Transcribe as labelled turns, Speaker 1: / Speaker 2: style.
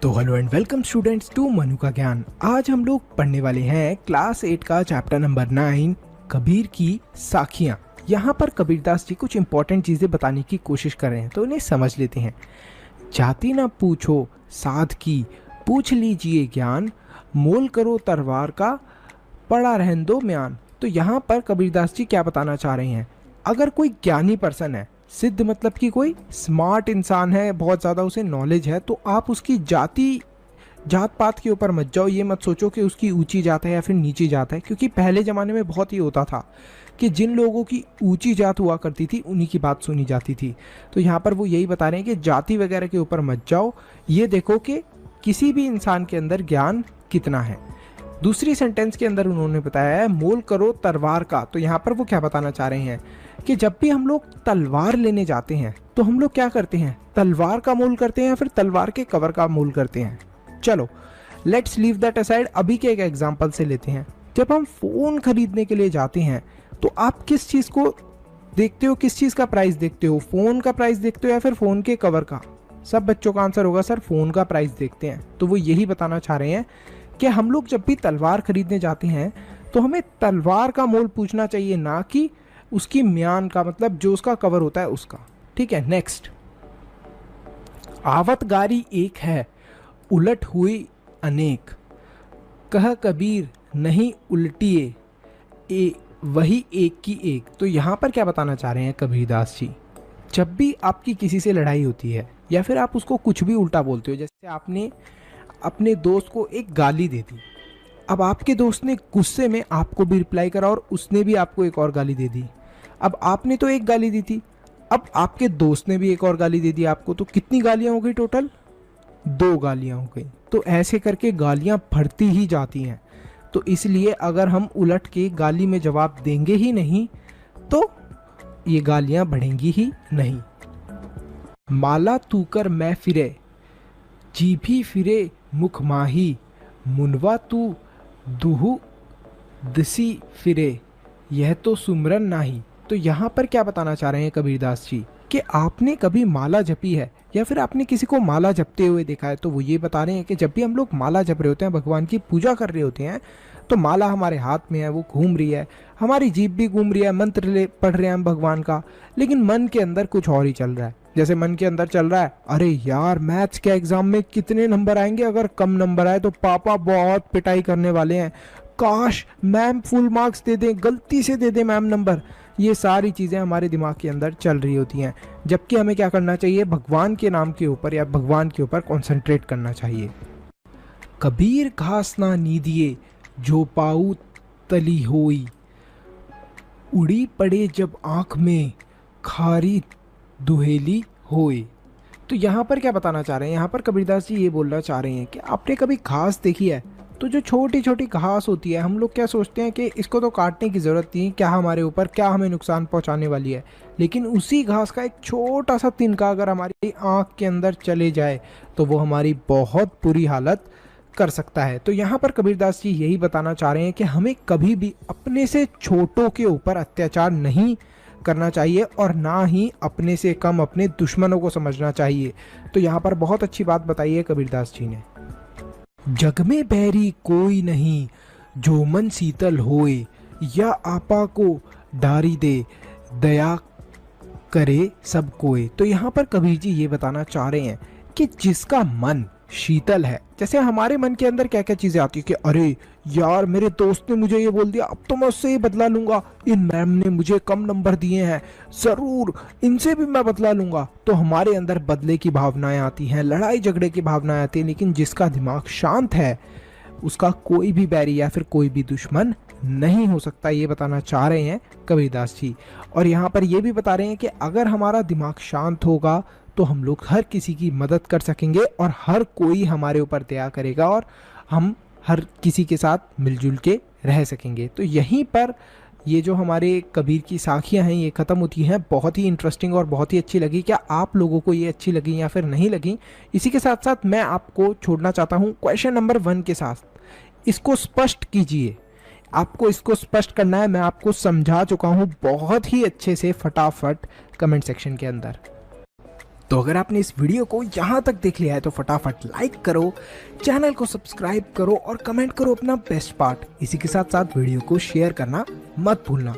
Speaker 1: तो hello and welcome students to Manu का ज्ञान। आज हम लोग पढ़ने वाले हैं क्लास 8 का चैप्टर नंबर 9 कबीर की साखियाँ। यहाँ पर कबीरदास जी कुछ इंपॉर्टेंट चीज़ें बताने की कोशिश कर रहे हैं, तो उन्हें समझ लेते हैं। जाति ना पूछो साध की, पूछ लीजिए ज्ञान, मोल करो तरवार का, पड़ा रहन दो म्यान। तो यहाँ पर कबीरदास जी क्या बताना चाह रहे हैं, अगर कोई ज्ञानी पर्सन है, सिद्ध मतलब कि कोई स्मार्ट इंसान है, बहुत ज़्यादा उसे नॉलेज है, तो आप उसकी जात पात के ऊपर मत जाओ। ये मत सोचो कि उसकी ऊंची जात है या फिर नीची जात है, क्योंकि पहले ज़माने में बहुत ही होता था कि जिन लोगों की ऊंची जात हुआ करती थी उन्हीं की बात सुनी जाती थी। तो यहाँ पर वो यही बता रहे हैं कि जाति वगैरह के ऊपर मत जाओ, ये देखो कि किसी भी इंसान के अंदर ज्ञान कितना है। दूसरी सेंटेंस के अंदर उन्होंने बताया है मोल करो तलवार का। तो यहाँ पर वो क्या बताना चाह रहे हैं कि जब भी हम लोग तलवार लेने जाते हैं तो हम लोग क्या करते हैं, तलवार का मोल करते हैं या फिर तलवार के कवर का मोल करते हैं। चलो लेट्स लीव दैट असाइड, अभी के एक एग्जांपल से लेते हैं। जब हम फ़ोन खरीदने के लिए जाते हैं तो आप किस चीज़ को देखते हो, किस चीज़ का प्राइस देखते हो, फ़ोन का प्राइस देखते हो या फिर फ़ोन के कवर का? सब बच्चों का आंसर होगा सर फ़ोन का प्राइस देखते हैं। तो वो यही बताना चाह रहे हैं कि हम लोग जब भी तलवार खरीदने जाते हैं तो हमें तलवार का मोल पूछना चाहिए, ना कि उसकी म्यान का, मतलब जो उसका कवर होता है उसका। ठीक है, नेक्स्ट। आवत गारी एक है, उलट हुई अनेक, कह कबीर नहीं उल्टिए वही एक की एक। तो यहाँ पर क्या बताना चाह रहे हैं कबीरदास जी, जब भी आपकी किसी से लड़ाई होती है या फिर आप उसको कुछ भी उल्टा बोलते हो, जैसे आपने अपने दोस्त को एक गाली दे दी, अब आपके दोस्त ने गुस्से में आपको भी रिप्लाई करा और उसने भी आपको एक और गाली दे दी। अब आपने तो एक गाली दी थी, अब आपके दोस्त ने भी एक और गाली दे दी आपको, तो कितनी गालियां हो गई टोटल? 2 गालियां हो गई। तो ऐसे करके गालियां बढ़ती ही जाती हैं। तो इसलिए अगर हम उलट के गाली में जवाब देंगे ही नहीं तो ये गालियां बढ़ेंगी ही नहीं। माला तूकर मैं फिरे, जीभी फिरे मुख माही, मुनवा तू दुहु दसी फिरे, यह तो सुमरन नाही। तो यहाँ पर क्या बताना चाह रहे हैं कबीरदास जी कि आपने कभी माला जपी है या फिर आपने किसी को माला जपते हुए देखा है? तो वो ये बता रहे हैं कि जब भी हम लोग माला जप रहे होते हैं, भगवान की पूजा कर रहे होते हैं, तो माला हमारे हाथ में है, वो घूम रही है, हमारी जीभ भी घूम रही है, मंत्र पढ़ रहे हैं हम भगवान का, लेकिन मन के अंदर कुछ और ही चल रहा है। जैसे मन के अंदर चल रहा है, अरे यार मैथ्स के एग्जाम में कितने नंबर आएंगे, अगर कम नंबर आए तो पापा बहुत पिटाई करने वाले हैं, काश मैम फुल मार्क्स दे दें, गलती से दे दें मैम नंबर। ये सारी चीज़ें हमारे दिमाग के अंदर चल रही होती हैं, जबकि हमें क्या करना चाहिए, भगवान के नाम के ऊपर या भगवान के ऊपर कॉन्सेंट्रेट करना चाहिए। कबीर घास ना नीदिए, जो पाऊ तली होई, उड़ी पड़े जब आँख में, खारी दुहेली होए। तो यहाँ पर क्या बताना चाह रहे हैं, यहाँ पर कबीरदास जी ये बोलना चाह रहे हैं कि आपने कभी घास देखी है? तो जो छोटी छोटी घास होती है, हम लोग क्या सोचते हैं कि इसको तो काटने की ज़रूरत नहीं, क्या हमारे ऊपर, क्या हमें नुकसान पहुंचाने वाली है। लेकिन उसी घास का एक छोटा सा तिनका अगर हमारी आँख के अंदर चले जाए तो वो हमारी बहुत बुरी हालत कर सकता है। तो यहाँ पर कबीरदास जी यही बताना चाह रहे हैं कि हमें कभी भी अपने से छोटों के ऊपर अत्याचार नहीं करना चाहिए और ना ही अपने से कम अपने दुश्मनों को समझना चाहिए। तो यहाँ पर बहुत अच्छी बात बताई है कबीरदास जी ने। जग में बैरी कोई नहीं, जो मन शीतल होए, या आपा को डारी दे, दया करे सब कोई। तो यहाँ पर कबीर जी ये बताना चाह रहे हैं कि जिसका मन शीतल है, जैसे हमारे मन के अंदर क्या क्या चीजें आती है कि अरे यार मेरे दोस्त ने मुझे ये बोल दिया, अब तो मैं उससे ही बदला लूंगा, इन मैम ने मुझे कम नंबर दिए हैं, जरूर इनसे भी मैं बदला लूंगा। तो हमारे अंदर बदले की भावनाएं आती हैं, लड़ाई झगड़े की भावनाएं आती हैं। लेकिन जिसका दिमाग शांत है उसका कोई भी बैरी या फिर कोई भी दुश्मन नहीं हो सकता, ये बताना चाह रहे हैं कबीरदास जी। और यहाँ पर ये भी बता रहे हैं कि अगर हमारा दिमाग शांत होगा तो हम लोग हर किसी की मदद कर सकेंगे और हर कोई हमारे ऊपर दया करेगा और हम हर किसी के साथ मिलजुल के रह सकेंगे। तो यहीं पर ये जो हमारे कबीर की साखियाँ हैं ये ख़त्म होती हैं। बहुत ही इंटरेस्टिंग और बहुत ही अच्छी लगी। क्या आप लोगों को ये अच्छी लगी या फिर नहीं लगी? इसी के साथ साथ मैं आपको छोड़ना चाहता हूँ क्वेश्चन नंबर 1 के साथ। इसको स्पष्ट कीजिए, आपको इसको स्पष्ट करना है। मैं आपको समझा चुका हूँ बहुत ही अच्छे से, फटाफट कमेंट सेक्शन के अंदर। तो अगर आपने इस वीडियो को यहाँ तक देख लिया है तो फटाफट लाइक करो, चैनल को सब्सक्राइब करो और कमेंट करो अपना बेस्ट पार्ट। इसी के साथ साथ वीडियो को शेयर करना मत भूलना।